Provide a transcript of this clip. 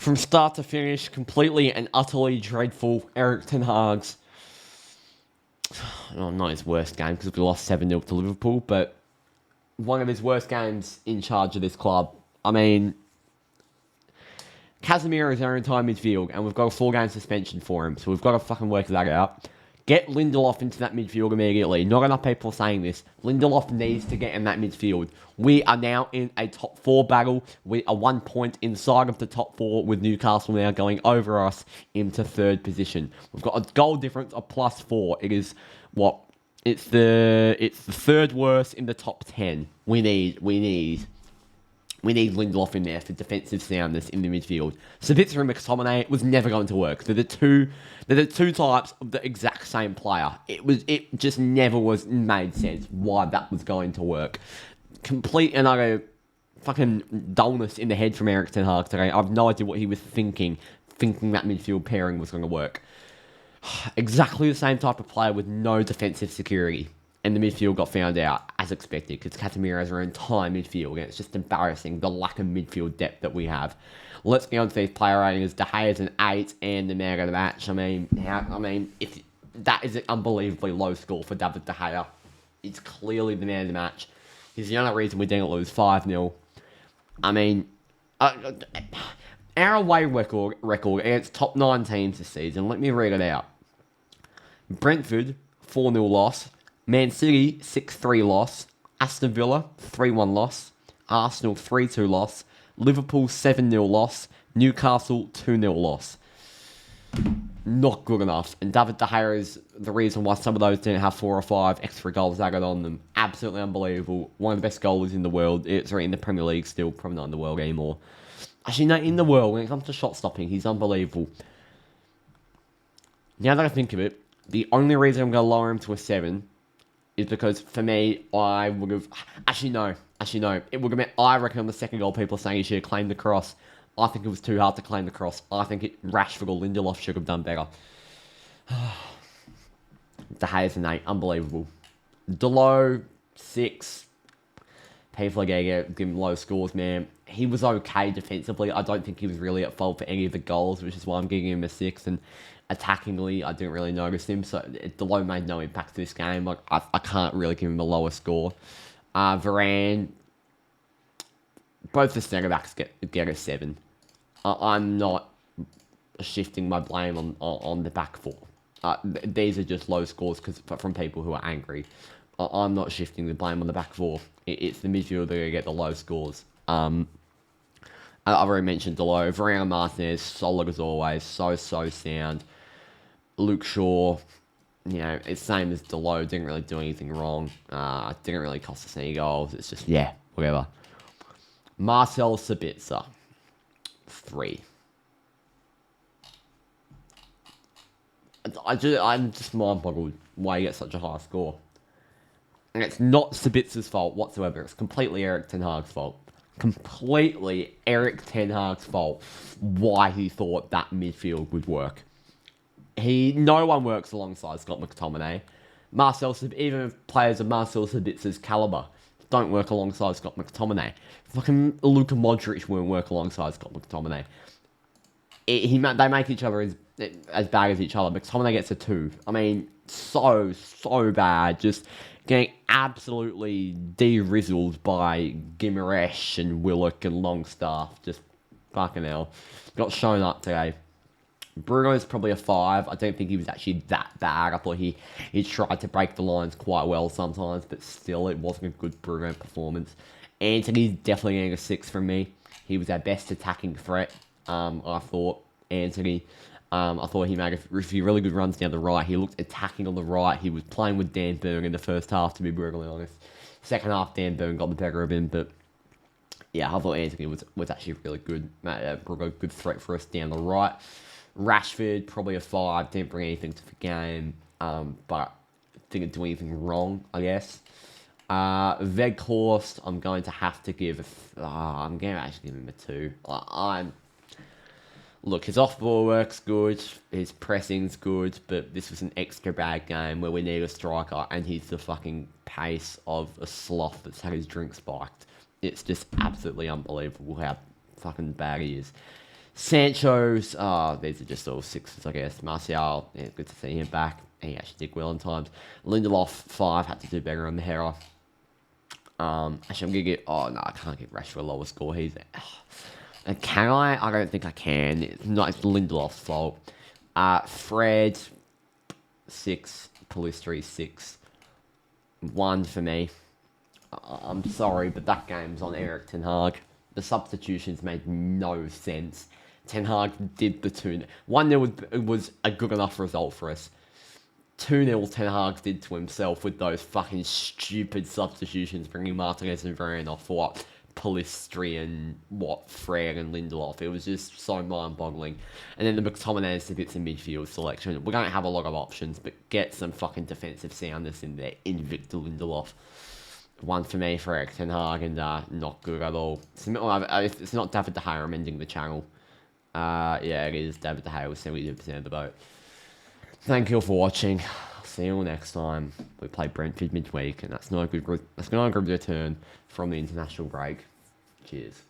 From start to finish, completely and utterly dreadful. Eric Ten Hag's, not his worst game because we lost 7-0 to Liverpool, but one of his worst games in charge of this club. I mean, Casemiro is our entire midfield, and we've got a 4-game suspension for him, so we've got to fucking work that out. Get Lindelof into that midfield immediately. Not enough people are saying this. Lindelof needs to get in that midfield. We are now in a top 4 battle. We are 1 point inside of the top 4 with Newcastle now going over us into 3rd position. We've got a goal difference of +4. It is what? It's the 3rd worst in the top 10. We need Lindelof in there for defensive soundness in the midfield. Sabitzer and McTominay was never going to work. They're the two types of the exact same player. It just never made sense why that was going to work. Complete and utter fucking dullness in the head from Eric Ten Hag today. I have no idea what he was thinking that midfield pairing was going to work. Exactly the same type of player with no defensive security. And the midfield got found out, as expected, because Casemiro has our entire midfield, and it's just embarrassing, the lack of midfield depth that we have. Let's get on to these player ratings. De Gea is an 8, and the man of the match. If that is an unbelievably low score for David De Gea. It's clearly the man of the match. He's the only reason we didn't lose 5-0. Our away record against top 9 teams this season, let me read it out. Brentford, 4-0 loss. Man City, 6-3 loss. Aston Villa, 3-1 loss. Arsenal, 3-2 loss. Liverpool, 7-0 loss. Newcastle, 2-0 loss. Not good enough. And David De Gea is the reason why some of those didn't have 4 or 5 extra goals added on them. Absolutely unbelievable. One of the best goalers in the world. Sorry, in the Premier League still. Probably not in the world anymore. Actually, no, in the world. When it comes to shot stopping, he's unbelievable. Now that I think of it, the only reason I'm going to lower him to a 7 is because, for me, I would have... Actually, no. It would have meant, I reckon on the second goal, people are saying he should have claimed the cross. I think it was too hard to claim the cross. I think Rashford or Lindelof should have done better. De Gea's an 8. Unbelievable. Delo, 6. People are going to give him low scores, man. He was okay defensively. I don't think he was really at fault for any of the goals, which is why I'm giving him a 6. And attackingly, I didn't really notice him. So Delo made no impact to this game. Like I can't really give him a lower score. Varane, both the centre-backs get a 7. I'm not shifting my blame on the back 4. These are just low scores from people who are angry. I'm not shifting the blame on the back 4. It's the midfield that are going to get the low scores. I've already mentioned Delo. Varane and Martinez, solid as always. So sound. Luke Shaw, it's same as Delo. Didn't really do anything wrong. Didn't really cost us any goals. It's just, whatever. Marcel Sabitzer, 3. I'm just mind-boggled why he gets such a high score. And it's not Sabitzer's fault whatsoever. It's completely Eric Ten Hag's fault. Completely Eric Ten Hag's fault why he thought that midfield would work. No one works alongside Scott McTominay. Even players of Marcel Sabitzer's calibre don't work alongside Scott McTominay. Fucking Luka Modric won't work alongside Scott McTominay. They make each other as bad as each other. McTominay gets a 2. So bad. Just getting absolutely de-rizzled by Gimaresh and Willock and Longstaff. Just fucking hell. Got shown up today. Bruno's probably a 5. I don't think he was actually that bad. I thought he tried to break the lines quite well sometimes, but still, it wasn't a good Bruno performance. Anthony's definitely getting a 6 from me. He was our best attacking threat, I thought. Anthony. I thought he made a few really good runs down the right. He looked attacking on the right. He was playing with Dan Burn in the first half, to be brutally honest. Second half, Dan Burn got the better of him, but yeah, I thought Anthony was actually really good. A good threat for us down the right. Rashford, probably a 5. Didn't bring anything to the game, but didn't do anything wrong, I guess. Weghorst, I'm going to have to give I'm going to actually give him a 2. Look, his off-ball work's good, his pressing's good, but this was an extra bad game where we need a striker, and he's the fucking pace of a sloth that's had his drink spiked. It's just absolutely unbelievable how fucking bad he is. Sancho's, these are just all sixes, I guess. Martial, yeah, good to see him back. He actually did well in times. Lindelof, 5, had to do better on the header. Actually, I'm going to get... Oh, no, I can't get Rashford a lower score. He's... And can I? I don't think I can. It's Lindelof's fault. Fred, 6. Pellistri, 6. 1 for me. I'm sorry, but that game's on Eric Ten Hag. The substitutions made no sense. Ten Hag did the 2. 1-0 was a good enough result for us. 2-0 Ten Hag did to himself with those fucking stupid substitutions, bringing Martinez and Varane off for what? Pellistri and Fred and Lindelof. It was just so mind-boggling. And then the McTominay and Sabitzer midfield selection. We don't have a lot of options, but get some fucking defensive soundness in there. Invicta Lindelof. 1 for me for Eric Ten Hag, and not good at all. It's not David De Gea, I'm ending the channel. Yeah, it is David De Gea with 72% of the vote. Thank you all for watching. See you all next time. We play Brentford midweek, and that's not a good return from the international break. Cheers.